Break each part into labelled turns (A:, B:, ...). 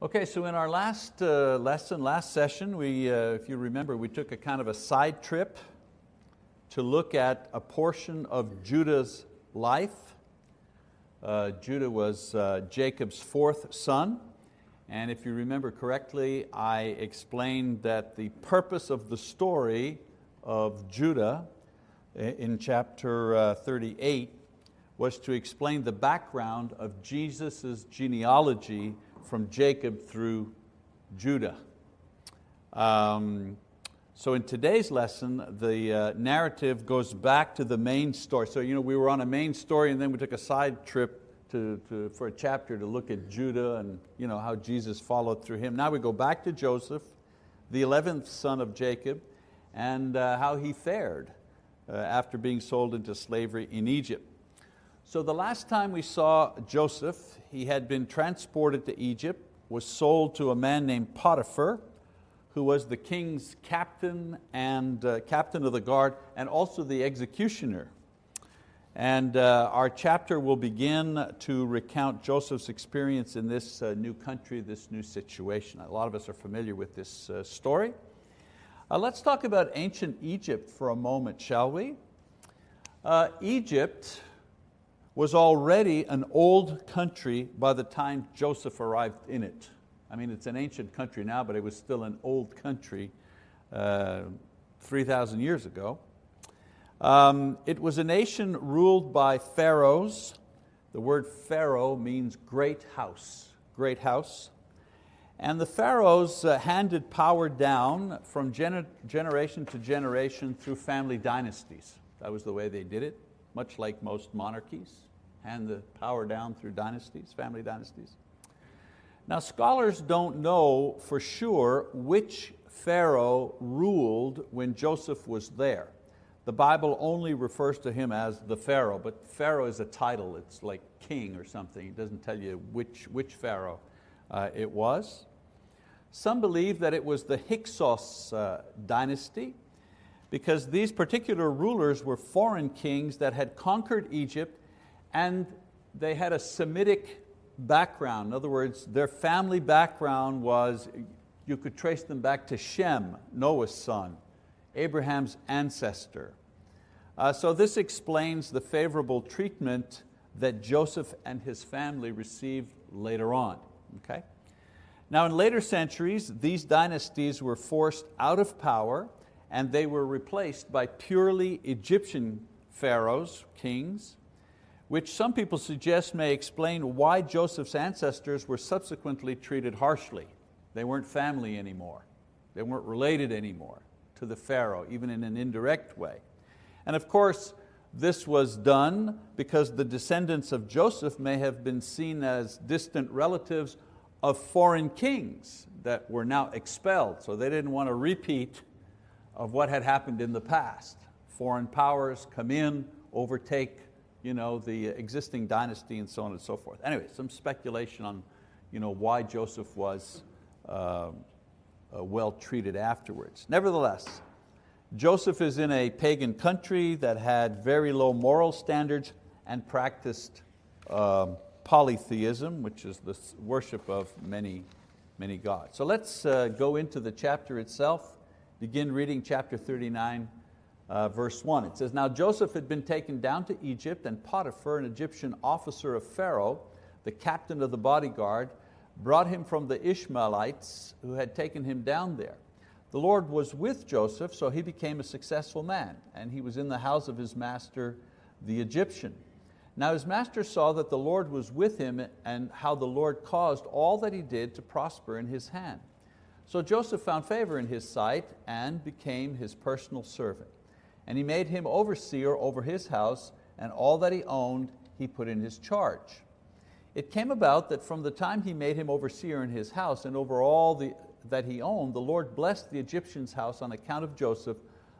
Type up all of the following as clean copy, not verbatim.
A: Okay, so in our last session, if you remember, we took a kind of a side trip to look at a portion of Judah's life. Judah was Jacob's fourth son, and if you remember correctly, I explained that the purpose of the story of Judah in chapter 38 was to explain the background of Jesus' genealogy from Jacob through Judah. So in today's lesson, the narrative goes back to the main story. So we were on a main story and then we took a side trip for a chapter to look at Judah and how Jesus followed through him. Now we go back to Joseph, the 11th son of Jacob, and how he fared after being sold into slavery in Egypt. So the last time we saw Joseph, he had been transported to Egypt, was sold to a man named Potiphar, who was the king's captain and captain of the guard, and also the executioner. And our chapter will begin to recount Joseph's experience in this new country, this new situation. A lot of us are familiar with this story. Let's talk about ancient Egypt for a moment, shall we? Egypt was already an old country by the time Joseph arrived in it. I mean, it's an ancient country now, but it was still an old country 3,000 years ago. It was a nation ruled by pharaohs. The word pharaoh means great house, great house. And the pharaohs handed power down from generation to generation through family dynasties. That was the way they did it. Much like most monarchies, hand the power down through dynasties, family dynasties. Now scholars don't know for sure which Pharaoh ruled when Joseph was there. The Bible only refers to him as the Pharaoh, but Pharaoh is a title, it's like king or something. It doesn't tell you which Pharaoh it was. Some believe that it was the Hyksos dynasty, because these particular rulers were foreign kings that had conquered Egypt, and they had a Semitic background. In other words, their family background was, you could trace them back to Shem, Noah's son, Abraham's ancestor. So this explains the favorable treatment that Joseph and his family received later on. Okay? Now in later centuries, these dynasties were forced out of power, and they were replaced by purely Egyptian pharaohs, kings, which some people suggest may explain why Joseph's ancestors were subsequently treated harshly. They weren't family anymore. They weren't related anymore to the pharaoh, even in an indirect way. And of course, this was done because the descendants of Joseph may have been seen as distant relatives of foreign kings that were now expelled. So they didn't want to repeat of what had happened in the past. Foreign powers come in, overtake the existing dynasty and so on and so forth. Anyway, some speculation on why Joseph was well treated afterwards. Nevertheless, Joseph is in a pagan country that had very low moral standards and practiced polytheism, which is the worship of many gods. So let's go into the chapter itself. Begin reading chapter 39, verse 1. It says, "Now Joseph had been taken down to Egypt, and Potiphar, an Egyptian officer of Pharaoh, the captain of the bodyguard, brought him from the Ishmaelites who had taken him down there. The Lord was with Joseph, so he became a successful man, and he was in the house of his master, the Egyptian. Now his master saw that the Lord was with him, and how the Lord caused all that he did to prosper in his hand. So Joseph found favor in his sight and became his personal servant. And he made him overseer over his house, and all that he owned he put in his charge. It came about that from the time he made him overseer in his house and over all that he owned, the Lord blessed the Egyptian's house on account of Joseph.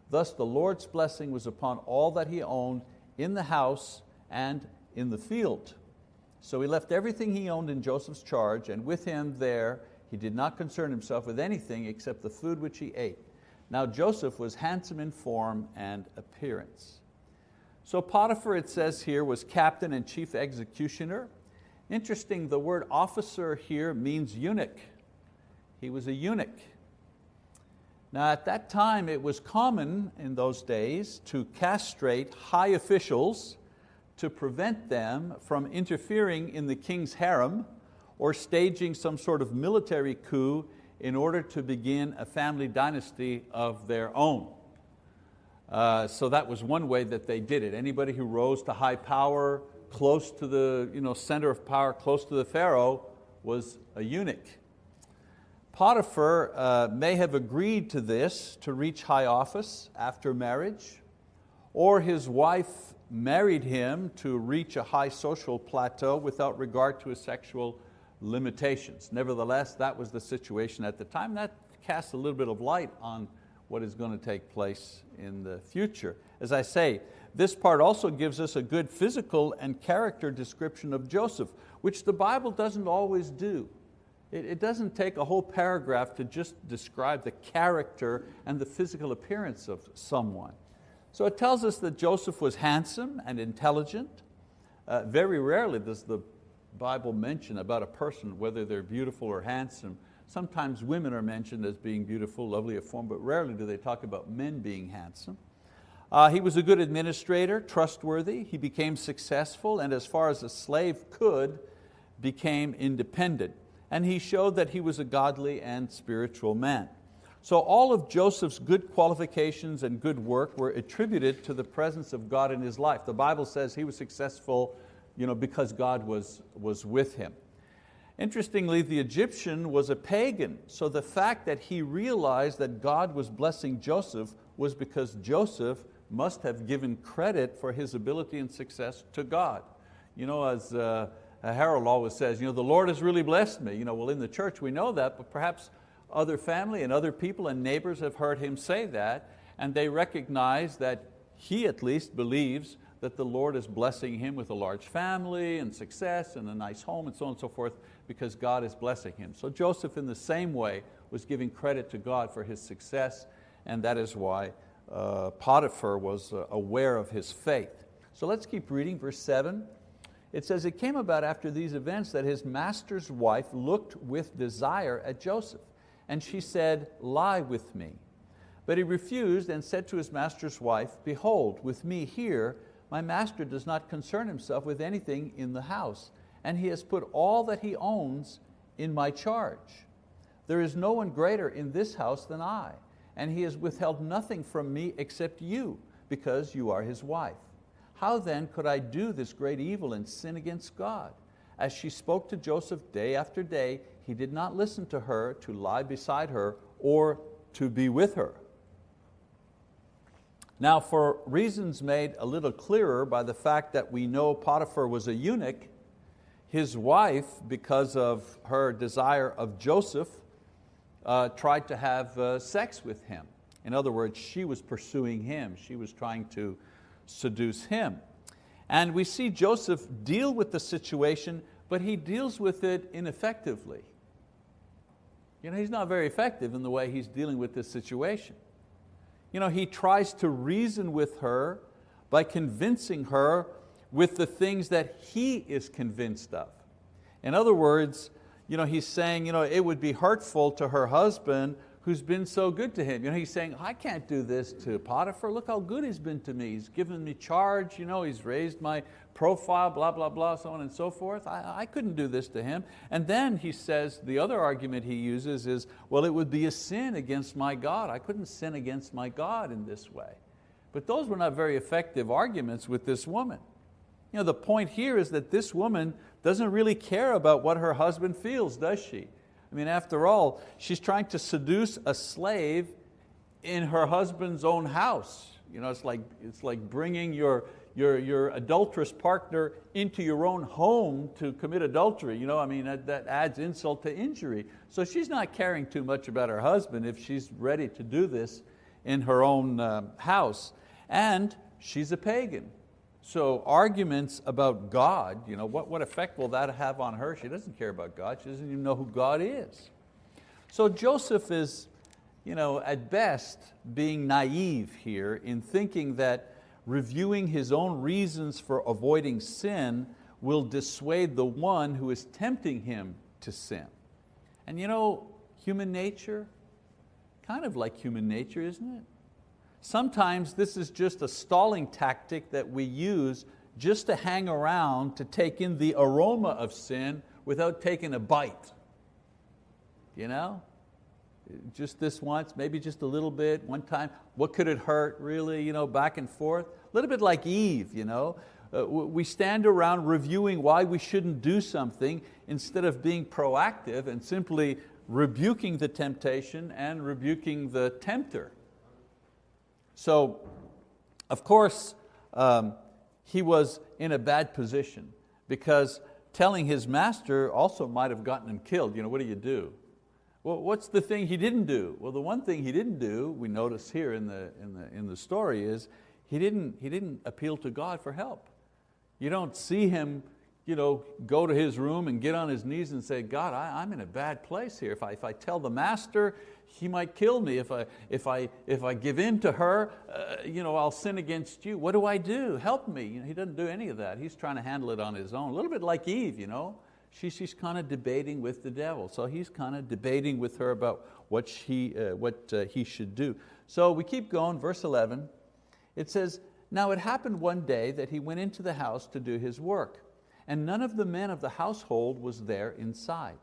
A: Thus the Lord's blessing was upon all that he owned in the house and in the field. So he left everything he owned in Joseph's charge, and with him there he did not concern himself with anything except the food which he ate. Now Joseph was handsome in form and appearance." So Potiphar, it says here, was captain and chief executioner. Interesting, the word officer here means eunuch. He was a eunuch. Now at that time it was common in those days to castrate high officials to prevent them from interfering in the king's harem or staging some sort of military coup in order to begin a family dynasty of their own. So that was one way that they did it. Anybody who rose to high power, close to the center of power, close to the Pharaoh, was a eunuch. Potiphar may have agreed to this to reach high office after marriage, or his wife married him to reach a high social plateau without regard to his sexual limitations. Nevertheless, that was the situation at the time. That casts a little bit of light on what is going to take place in the future. As I say, this part also gives us a good physical and character description of Joseph, which the Bible doesn't always do. It doesn't take a whole paragraph to just describe the character and the physical appearance of someone. So it tells us that Joseph was handsome and intelligent. Very rarely does the Bible mention about a person, whether they're beautiful or handsome. Sometimes women are mentioned as being beautiful, lovely of form, but rarely do they talk about men being handsome. He was a good administrator, trustworthy. He became successful, and as far as a slave could, became independent. And he showed that he was a godly and spiritual man. So all of Joseph's good qualifications and good work were attributed to the presence of God in his life. The Bible says he was successful because God was with him. Interestingly, the Egyptian was a pagan, so the fact that he realized that God was blessing Joseph was because Joseph must have given credit for his ability and success to God. As Harold always says, the Lord has really blessed me. Well, in the church we know that, but perhaps other family and other people and neighbors have heard him say that, and they recognize that he at least believes that the Lord is blessing him with a large family and success and a nice home and so on and so forth because God is blessing him. So Joseph in the same way was giving credit to God for his success, and that is why Potiphar was aware of his faith. So let's keep reading, verse 7. It says, it came about after these events that his master's wife looked with desire at Joseph, and she said, lie with me. But he refused and said to his master's wife, behold, with me here, my master does not concern himself with anything in the house, and he has put all that he owns in my charge. There is no one greater in this house than I, and he has withheld nothing from me except you, because you are his wife. How then could I do this great evil and sin against God? As she spoke to Joseph day after day, he did not listen to her to lie beside her or to be with her. Now, for reasons made a little clearer by the fact that we know Potiphar was a eunuch, his wife, because of her desire of Joseph, tried to have sex with him. In other words, she was pursuing him. She was trying to seduce him. And we see Joseph deal with the situation, but he deals with it ineffectively. He's not very effective in the way he's dealing with this situation. He tries to reason with her by convincing her with the things that he is convinced of. In other words, he's saying it would be hurtful to her husband who's been so good to him. He's saying, I can't do this to Potiphar. Look how good he's been to me. He's given me charge, he's raised my profile, blah, blah, blah, so on and so forth. I couldn't do this to him. And then he says, the other argument he uses is, well, it would be a sin against my God. I couldn't sin against my God in this way. But those were not very effective arguments with this woman. The point here is that this woman doesn't really care about what her husband feels, does she? After all, she's trying to seduce a slave in her husband's own house. It's like bringing your adulterous partner into your own home to commit adultery. That adds insult to injury. So she's not caring too much about her husband if she's ready to do this in her own house. And she's a pagan. So arguments about God, what effect will that have on her? She doesn't care about God. She doesn't even know who God is. So Joseph is, at best, being naive here in thinking that reviewing his own reasons for avoiding sin will dissuade the one who is tempting him to sin. And you know, human nature, kind of like human nature, isn't it? Sometimes this is just a stalling tactic that we use just to hang around to take in the aroma of sin without taking a bite. You know? Just this once, maybe just a little bit, one time. What could it hurt, really? You know, back and forth. A little bit like Eve. You know? We stand around reviewing why we shouldn't do something instead of being proactive and simply rebuking the temptation and rebuking the tempter. So, of course, he was in a bad position because telling his master also might have gotten him killed. You know, what do you do? Well, what's the thing he didn't do? Well, the one thing he didn't do, we notice here in the story, is he didn't appeal to God for help. You don't see him, you know, go to his room and get on his knees and say, God, I'm in a bad place here. If I tell the master, he might kill me. If I give in to her, you know, I'll sin against you. What do I do? Help me. You know, he doesn't do any of that. He's trying to handle it on his own. A little bit like Eve, you know. She's kind of debating with the devil. So he's kind of debating with her about what he should do. So we keep going, verse 11. It says, now it happened one day that he went into the house to do his work, and none of the men of the household was there inside.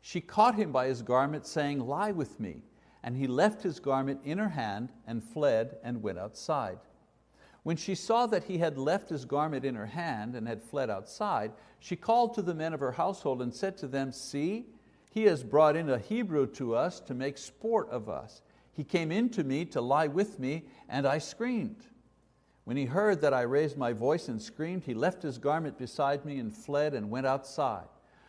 A: She caught him by his garment, saying, lie with me. And he left his garment in her hand and fled and went outside. When she saw that he had left his garment in her hand and had fled outside, she called to the men of her household and said to them, see, he has brought in a Hebrew to us to make sport of us. He came in to me to lie with me, and I screamed. When he heard that I raised my voice and screamed, he left his garment beside me and fled and went outside.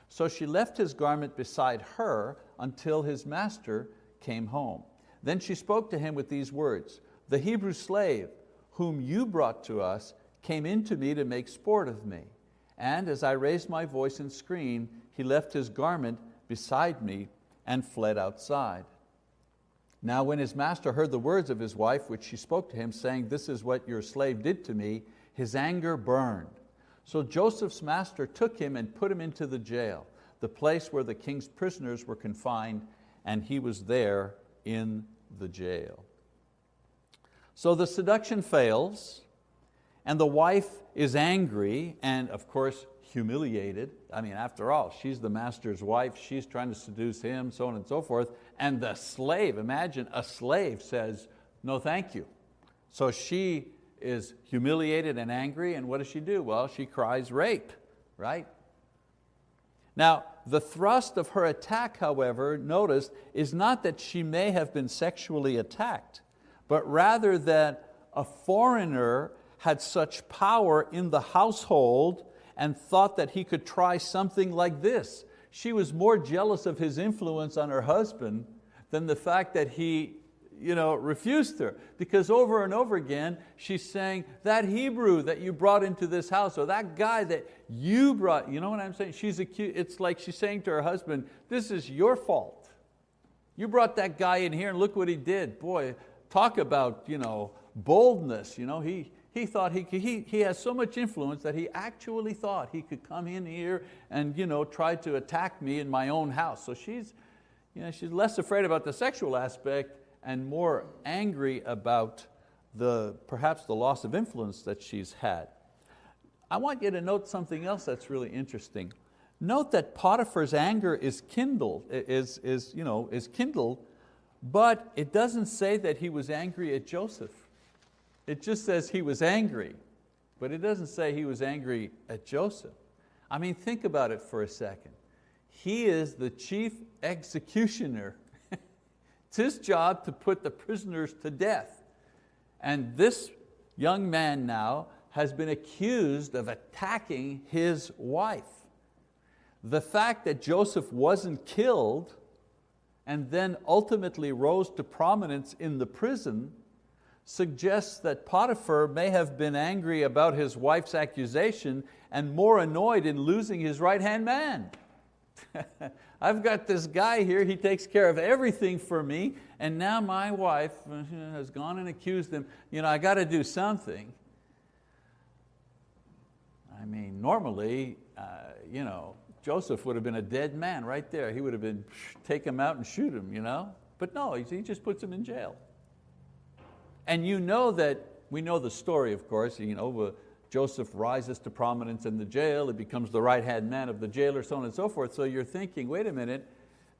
A: So she left his garment beside her until his master came home. Then she spoke to him with these words, the Hebrew slave whom you brought to us came in to me to make sport of me. And as I raised my voice and screamed, he left his garment beside me and fled outside. Now when his master heard the words of his wife, which she spoke to him, saying, this is what your slave did to me, his anger burned. So Joseph's master took him and put him into the jail, the place where the king's prisoners were confined, and he was there in the jail. So the seduction fails, and the wife is angry and, of course, humiliated. I mean, after all, she's the master's wife, she's trying to seduce him, so on and so forth. And the slave, imagine a slave says, no thank you. So she is humiliated and angry, and what does she do? Well, she cries rape, right? Now, the thrust of her attack, however, notice, is not that she may have been sexually attacked, but rather that a foreigner had such power in the household and thought that he could try something like this. She was more jealous of his influence on her husband than the fact that he refused her. Because over and over again, she's saying, that Hebrew that you brought into this house, or that guy that you brought, you know what I'm saying? It's like she's saying to her husband, this is your fault. You brought that guy in here and look what he did. Boy, talk about boldness. He thought he has so much influence that he actually thought he could come in here and try to attack me in my own house. So she's less afraid about the sexual aspect and more angry about perhaps the loss of influence that she's had. I want you to note something else that's really interesting. Note that Potiphar's anger is kindled, but it doesn't say that he was angry at Joseph. It just says he was angry, but it doesn't say he was angry at Joseph. I mean, think about it for a second. He is the chief executioner. It's his job to put the prisoners to death. And this young man now has been accused of attacking his wife. The fact that Joseph wasn't killed and then ultimately rose to prominence in the prison suggests that Potiphar may have been angry about his wife's accusation and more annoyed in losing his right-hand man. I've got this guy here, he takes care of everything for me, and now my wife has gone and accused him. I got to do something. I mean, normally, Joseph would have been a dead man right there. He would have been, take him out and shoot him, But no, he just puts him in jail. And you know that, we know the story, of course, Joseph rises to prominence in the jail, he becomes the right-hand man of the jailer, so on and so forth. So you're thinking, wait a minute,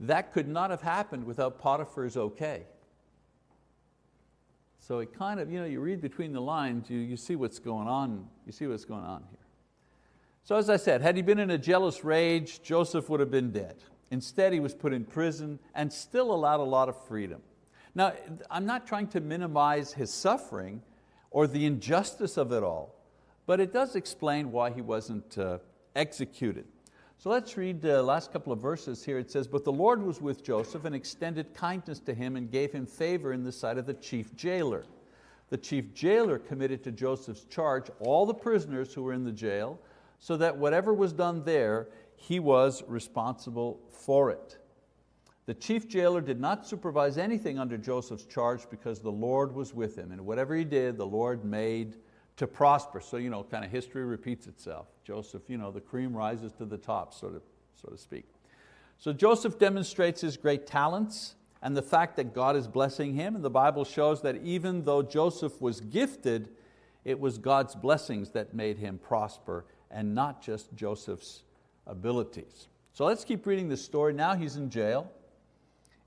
A: that could not have happened without Potiphar's okay. So it kind of, you read between the lines, you see what's going on, here. So as I said, had he been in a jealous rage, Joseph would have been dead. Instead, he was put in prison and still allowed a lot of freedom. Now, I'm not trying to minimize his suffering or the injustice of it all, but it does explain why he wasn't executed. So let's read the last couple of verses here. It says, "But the Lord was with Joseph and extended kindness to him and gave him favor in the sight of the chief jailer. The chief jailer committed to Joseph's charge all the prisoners who were in the jail, so that whatever was done there, he was responsible for it. The chief jailer did not supervise anything under Joseph's charge because the Lord was with him, and whatever he did, the Lord made to prosper." So kind of history repeats itself. Joseph, the cream rises to the top, so to speak. So Joseph demonstrates his great talents and the fact that God is blessing him, and the Bible shows that even though Joseph was gifted, it was God's blessings that made him prosper and not just Joseph's abilities. So let's keep reading this story. Now he's in jail.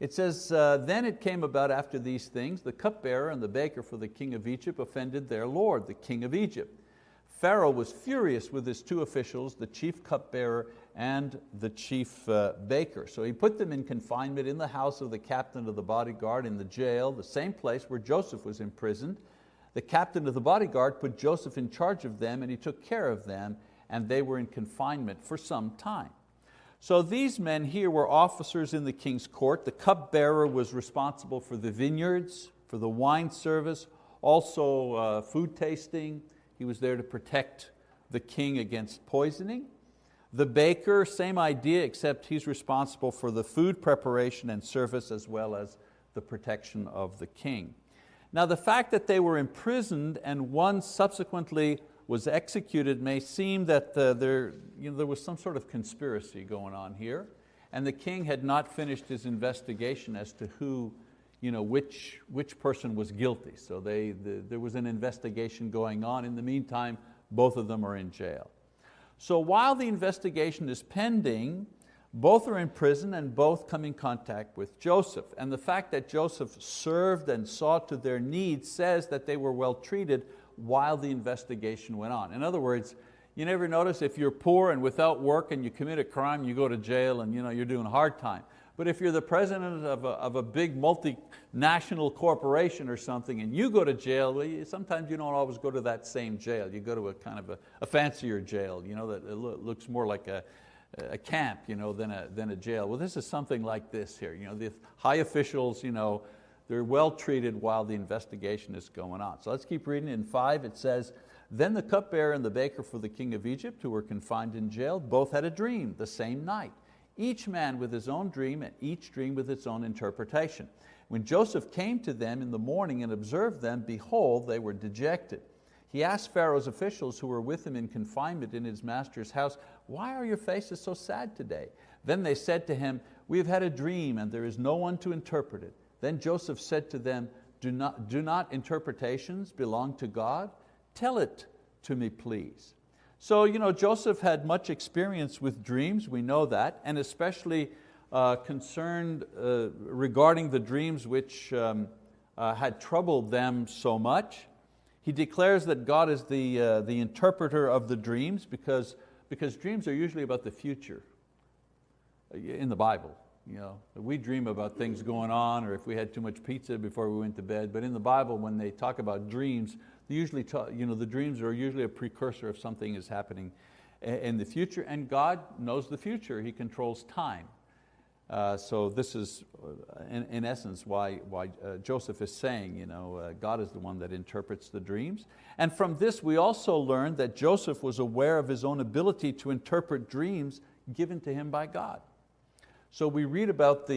A: It says, "Then it came about after these things, the cupbearer and the baker for the king of Egypt offended their lord, the king of Egypt. Pharaoh was furious with his two officials, the chief cupbearer and the chief baker. So he put them in confinement in the house of the captain of the bodyguard in the jail, the same place where Joseph was imprisoned. The captain of the bodyguard put Joseph in charge of them, and he took care of them, and they were in confinement for some time." So these men here were officers in the king's court. The cupbearer was responsible for the vineyards, for the wine service, also food tasting. He was there to protect the king against poisoning. The baker, same idea, except he's responsible for the food preparation and service as well as the protection of the king. Now the fact that they were imprisoned and one subsequently was executed may seem that there was some sort of conspiracy going on here, and the king had not finished his investigation as to which person was guilty. So there was an investigation going on. In the meantime, both of them are in jail. So while the investigation is pending, both are in prison and both come in contact with Joseph. And the fact that Joseph served and saw to their needs says that they were well treated while the investigation went on. In other words, you never notice if you're poor and without work and you commit a crime, you go to jail and you're doing a hard time. But if you're the president of a big multinational corporation or something and you go to jail, well, sometimes you don't always go to that same jail. You go to a kind of a fancier jail, that looks more like a camp than a jail. Well, this is something like this here. The high officials, they're well treated while the investigation is going on. So let's keep reading. In 5 it says, "Then the cupbearer and the baker for the king of Egypt, who were confined in jail, both had a dream the same night, each man with his own dream and each dream with its own interpretation. When Joseph came to them in the morning and observed them, behold, they were dejected. He asked Pharaoh's officials who were with him in confinement in his master's house, 'Why are your faces so sad today?' Then they said to him, 'We have had a dream and there is no one to interpret it.' Then Joseph said to them, 'Do not interpretations belong to God? Tell it to me, please.'" So Joseph had much experience with dreams, we know that, and especially concerned regarding the dreams which had troubled them so much. He declares that God is the interpreter of the dreams because dreams are usually about the future in the Bible. We dream about things going on, or if we had too much pizza before we went to bed. But in the Bible, when they talk about dreams, they usually the dreams are usually a precursor of something is happening in the future. And God knows the future. He controls time. So this is, in essence, why Joseph is saying, God is the one that interprets the dreams. And from this, we also learn that Joseph was aware of his own ability to interpret dreams given to him by God. So we read about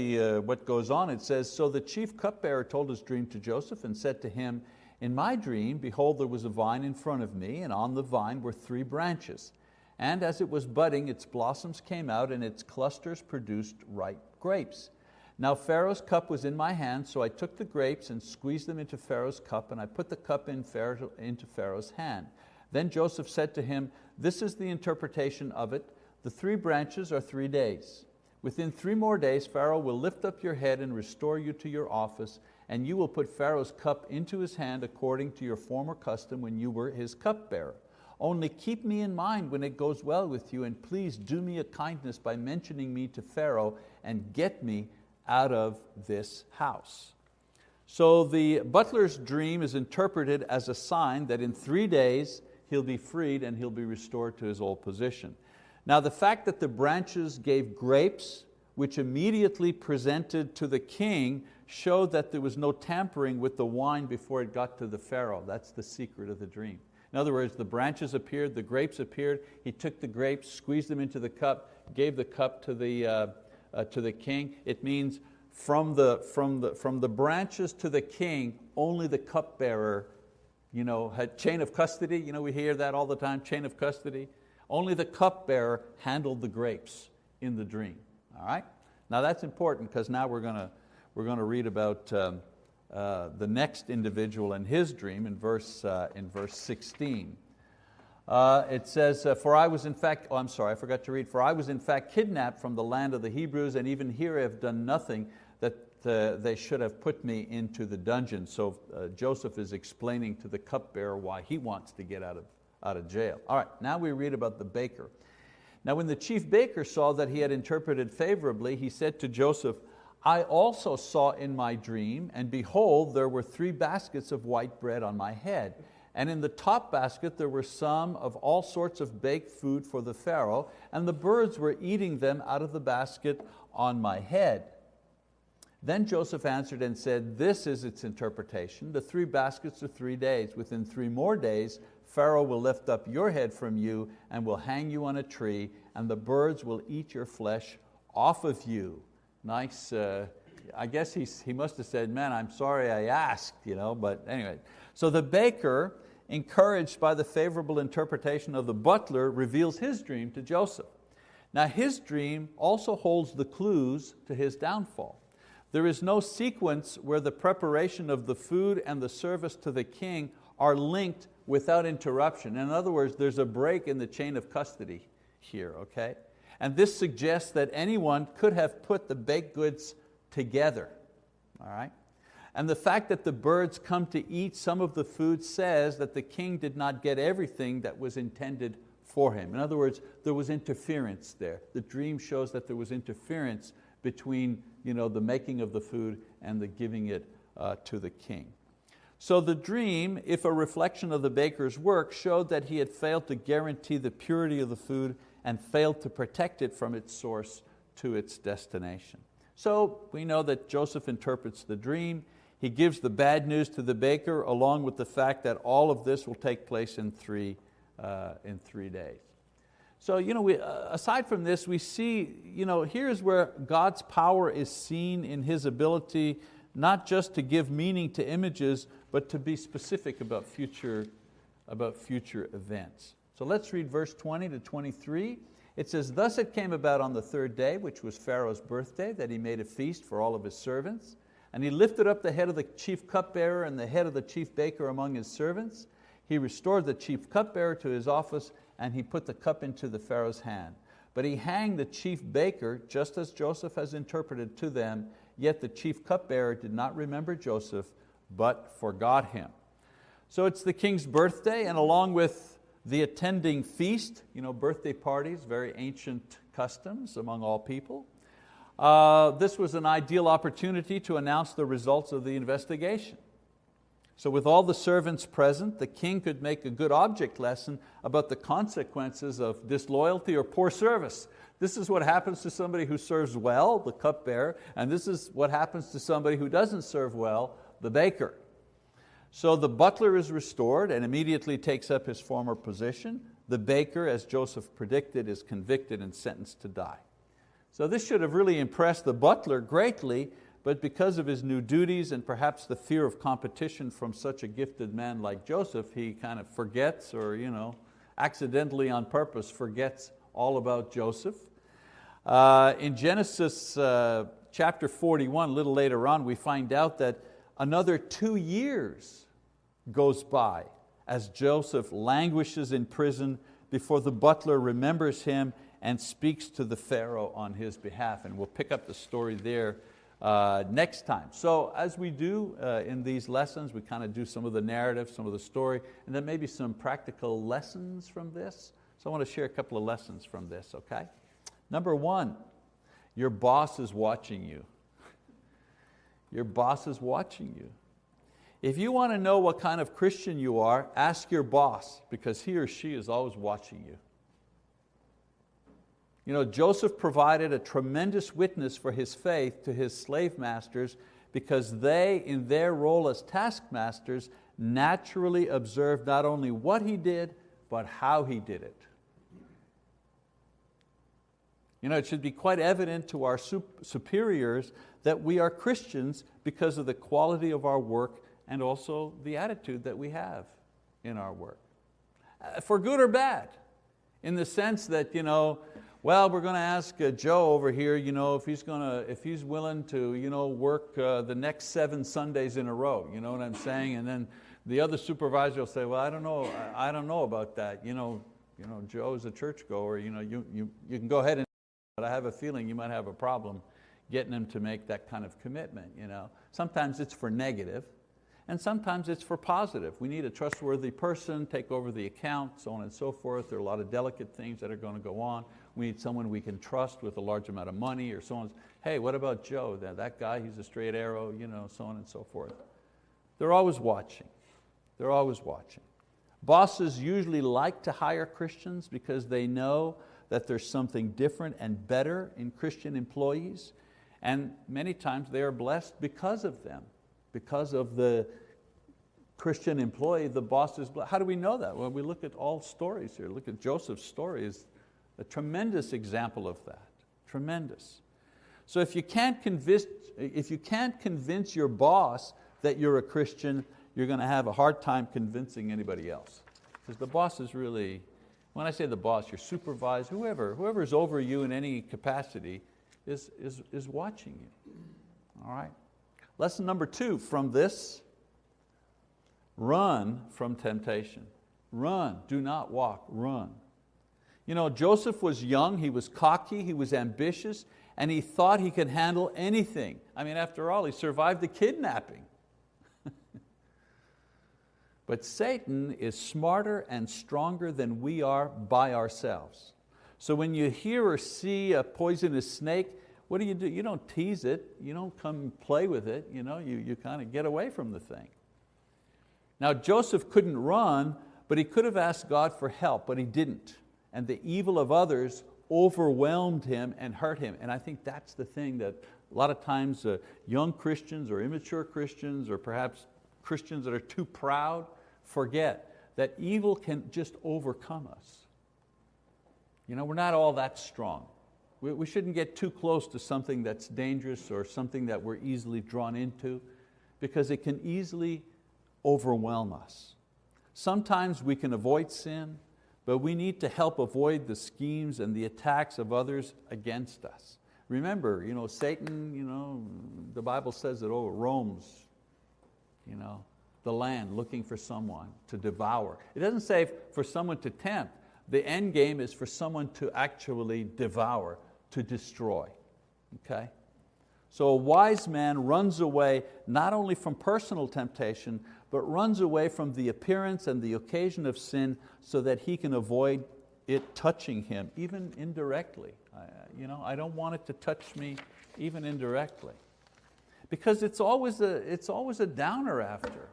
A: what goes on. It says, "So the chief cupbearer told his dream to Joseph and said to him, 'In my dream, behold, there was a vine in front of me, and on the vine were 3 branches. And as it was budding, its blossoms came out, and its clusters produced ripe grapes. Now Pharaoh's cup was in my hand, so I took the grapes and squeezed them into Pharaoh's cup, and I put the cup into Pharaoh's hand. Then Joseph said to him, this is the interpretation of it. The 3 branches are 3 days. Within 3 more days, Pharaoh will lift up your head and restore you to your office, and you will put Pharaoh's cup into his hand according to your former custom when you were his cupbearer. Only keep me in mind when it goes well with you, and please do me a kindness by mentioning me to Pharaoh and get me out of this house. So the butler's dream is interpreted as a sign that in 3 days he'll be freed and he'll be restored to his old position. Now the fact that the branches gave grapes, which immediately presented to the king, showed that there was no tampering with the wine before it got to the Pharaoh. That's the secret of the dream. In other words, the branches appeared, the grapes appeared, he took the grapes, squeezed them into the cup, gave the cup to the king. It means from the branches to the king, only the cupbearer had chain of custody. We hear that all the time, chain of custody. Only the cupbearer handled the grapes in the dream. All right? Now that's important because now we're going to read about the next individual in his dream in verse 16. It says, for I was in fact, I forgot to read. For I was in fact kidnapped from the land of the Hebrews, and even here I have done nothing that they should have put me into the dungeon. So Joseph is explaining to the cupbearer why he wants to get out of jail. All right, now we read about the baker. Now when the chief baker saw that he had interpreted favorably, he said to Joseph, I also saw in my dream, and behold, there were 3 baskets of white bread on my head. And in the top basket there were some of all sorts of baked food for the Pharaoh, and the birds were eating them out of the basket on my head. Then Joseph answered and said, this is its interpretation. The 3 baskets are 3 days. Within 3 more days, Pharaoh will lift up your head from you and will hang you on a tree, and the birds will eat your flesh off of you. Nice, I guess he must have said, man, I'm sorry I asked, but anyway. So the baker, encouraged by the favorable interpretation of the butler, reveals his dream to Joseph. Now his dream also holds the clues to his downfall. There is no sequence where the preparation of the food and the service to the king are linked without interruption. In other words, there's a break in the chain of custody here, okay? And this suggests that anyone could have put the baked goods together, all right? And the fact that the birds come to eat some of the food says that the king did not get everything that was intended for him. In other words, there was interference there. The dream shows that there was interference between the making of the food and the giving it to the king. So the dream, if a reflection of the baker's work, showed that he had failed to guarantee the purity of the food and failed to protect it from its source to its destination. So we know that Joseph interprets the dream. He gives the bad news to the baker, along with the fact that all of this will take place in 3 days. So aside from this, we see, here's where God's power is seen in His ability not just to give meaning to images, but to be specific about future events. So let's read verse 20 to 23. It says, thus it came about on the 3rd day, which was Pharaoh's birthday, that he made a feast for all of his servants. And he lifted up the head of the chief cupbearer and the head of the chief baker among his servants. He restored the chief cupbearer to his office, and he put the cup into the Pharaoh's hand. But he hanged the chief baker, just as Joseph has interpreted to them, yet the chief cupbearer did not remember Joseph, but forgot him. So it's the king's birthday, and along with the attending feast, birthday parties, very ancient customs among all people. This was an ideal opportunity to announce the results of the investigation. So with all the servants present, the king could make a good object lesson about the consequences of disloyalty or poor service. This is what happens to somebody who serves well, the cupbearer, and this is what happens to somebody who doesn't serve well, the baker. So the butler is restored and immediately takes up his former position. The baker, as Joseph predicted, is convicted and sentenced to die. So this should have really impressed the butler greatly, but because of his new duties and perhaps the fear of competition from such a gifted man like Joseph, he kind of forgets or accidentally on purpose forgets all about Joseph. In Genesis chapter 41, a little later on, we find out that another 2 years goes by as Joseph languishes in prison before the butler remembers him and speaks to the Pharaoh on his behalf. And we'll pick up the story there next time. So as we do in these lessons, we kind of do some of the narrative, some of the story, and then maybe some practical lessons from this. So I want to share a couple of lessons from this, okay? Number one, your boss is watching you. Your boss is watching you. If you want to know what kind of Christian you are, ask your boss, because he or she is always watching you. You know, Joseph provided a tremendous witness for his faith to his slave masters because they, in their role as taskmasters, naturally observed not only what he did, but how he did it. You know, it should be quite evident to our superiors that we are Christians because of the quality of our work and also the attitude that we have in our work. For good or bad, in the sense that, you know, well, we're going to ask Joe over here, you know, if he's willing to, you know, work the next 7 Sundays in a row, you know what I'm saying? And then the other supervisor will say, well, I don't know about that. You know, Joe is a churchgoer, you know, you can go ahead and, but I have a feeling you might have a problem getting him to make that kind of commitment, you know. Sometimes it's for negative, and sometimes it's for positive. We need a trustworthy person, take over the account, so on and so forth. There are a lot of delicate things that are going to go on. We need someone we can trust with a large amount of money or so on. Hey, what about Joe? That guy, he's a straight arrow, you know, so on and so forth. They're always watching. They're always watching. Bosses usually like to hire Christians because they know that there's something different and better in Christian employees, and many times they are blessed because of them. Because of the Christian employee, the boss is blessed. How do we know that? Well, we look at all stories here. Look at Joseph's story, is a tremendous example of that. Tremendous. So if you can't convince your boss that you're a Christian, you're going to have a hard time convincing anybody else. Because the boss is really, when I say the boss, your supervisor, whoever's over you in any capacity is watching you. All right? Lesson number 2 from this: run from temptation. Run, do not walk, run. You know, Joseph was young, he was cocky, he was ambitious, and he thought he could handle anything. I mean, after all, he survived the kidnapping. But Satan is smarter and stronger than we are by ourselves. So when you hear or see a poisonous snake, what do? You don't tease it, you don't come play with it, you know, you kind of get away from the thing. Now Joseph couldn't run, but he could have asked God for help, but he didn't. And the evil of others overwhelmed him and hurt him. And I think that's the thing that a lot of times young Christians or immature Christians or perhaps Christians that are too proud forget, that evil can just overcome us. You know, we're not all that strong. We shouldn't get too close to something that's dangerous or something that we're easily drawn into, because it can easily overwhelm us. Sometimes we can avoid sin, but we need to help avoid the schemes and the attacks of others against us. Remember, you know, Satan, you know, the Bible says that roams, you know, the land looking for someone to devour. It doesn't say for someone to tempt. The end game is for someone to actually devour, to destroy. Okay? So a wise man runs away not only from personal temptation, but runs away from the appearance and the occasion of sin so that he can avoid it touching him, even indirectly. I don't want it to touch me even indirectly. Because it's always a downer after.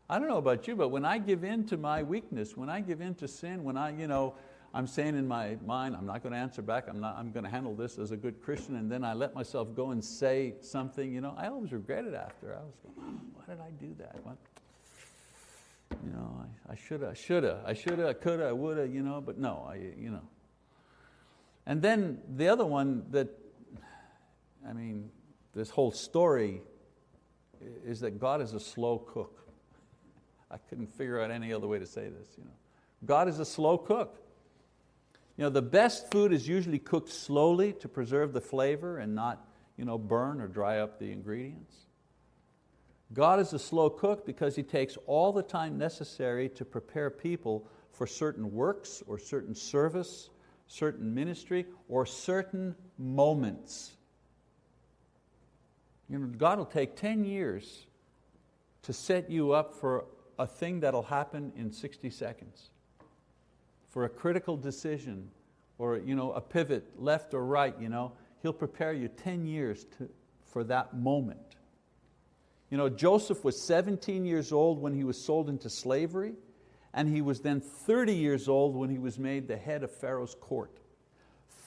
A: I don't know about you, but when I give in to my weakness, when I give in to sin, when I'm saying in my mind, I'm not going to answer back, I'm going to handle this as a good Christian, and then I let myself go and say something, I always regret it after. I was going, oh, why did I do that? I shoulda, coulda, woulda, but no, And then the other one that, this whole story is that God is a slow cook. I couldn't figure out any other way to say this. God is a slow cook. The best food is usually cooked slowly to preserve the flavor and not burn or dry up the ingredients. God is a slow cook because He takes all the time necessary to prepare people for certain works or certain service, certain ministry, or certain moments. God will take 10 years to set you up for a thing that'll happen in 60 seconds. For a critical decision or a pivot left or right, He'll prepare you 10 years for that moment. Joseph was 17 years old when he was sold into slavery, and he was then 30 years old when he was made the head of Pharaoh's court.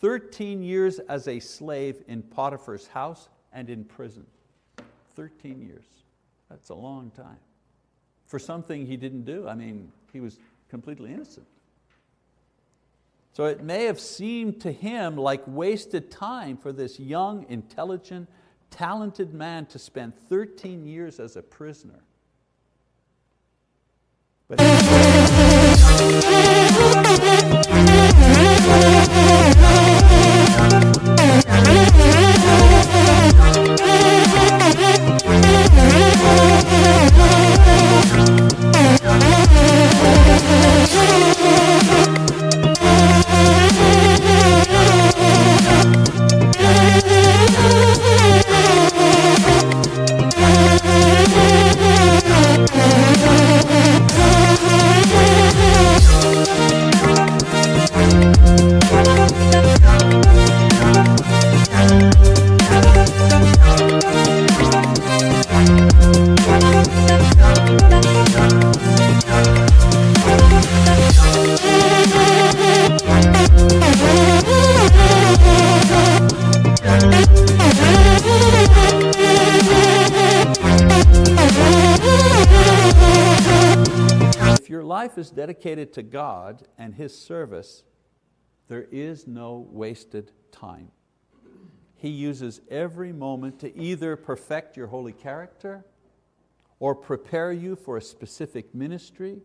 A: 13 years as a slave in Potiphar's house and in prison. 13 years. That's a long time. For something he didn't do. He was completely innocent. So it may have seemed to him like wasted time for this young, intelligent, talented man to spend 13 years as a prisoner. But if your life is dedicated to God and His service, there is no wasted time. He uses every moment to either perfect your holy character, or prepare you for a specific ministry,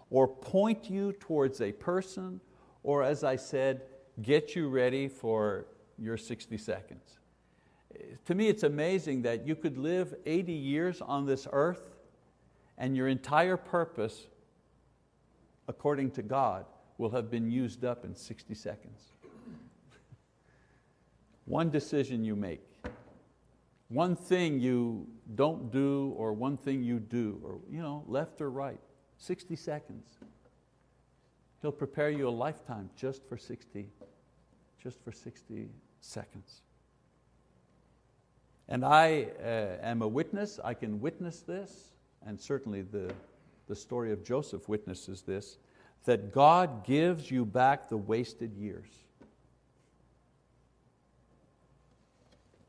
A: or point you towards a person, or, as I said, get you ready for your 60 seconds. To me, it's amazing that you could live 80 years on this earth and your entire purpose, according to God, will have been used up in 60 seconds. One decision you make, one thing you don't do, or one thing you do, or left or right, 60 seconds. He'll prepare you a lifetime just for 60 seconds. And I am a witness, I can witness this, and certainly the story of Joseph witnesses this, that God gives you back the wasted years.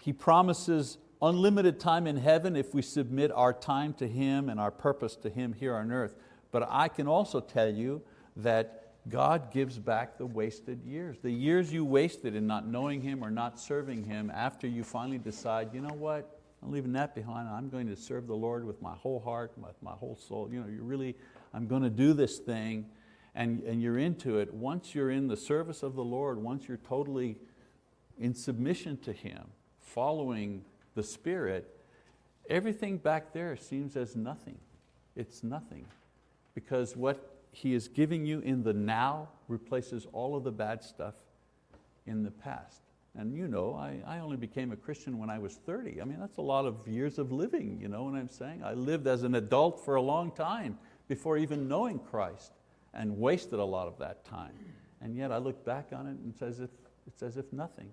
A: He promises unlimited time in heaven if we submit our time to Him and our purpose to Him here on earth. But I can also tell you that God gives back the wasted years. The years you wasted in not knowing Him or not serving Him after you finally decide, you know what, I'm leaving that behind. I'm going to serve the Lord with my whole heart, with my whole soul. I'm going to do this thing, and you're into it. Once you're in the service of the Lord, once you're totally in submission to Him, following the Spirit, everything back there seems as nothing. It's nothing. Because what He is giving you in the now replaces all of the bad stuff in the past. And I only became a Christian when I was 30. That's a lot of years of living, you know what I'm saying? I lived as an adult for a long time before even knowing Christ, and wasted a lot of that time. And yet I look back on it and it's as if nothing.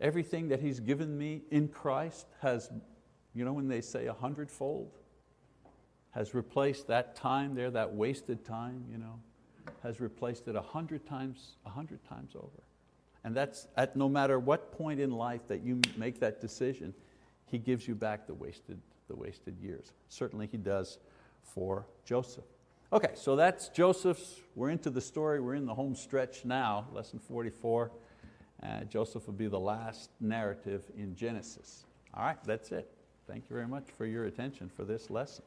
A: Everything that He's given me in Christ has, when they say 100-fold, has replaced that time there, that wasted time, has replaced it 100 times over. And that's at no matter what point in life that you make that decision, He gives you back the wasted years. Certainly He does for Joseph. Okay, so that's Joseph's, we're into the story, we're in the home stretch now, lesson 44. Joseph will be the last narrative in Genesis. All right, that's it. Thank you very much for your attention for this lesson.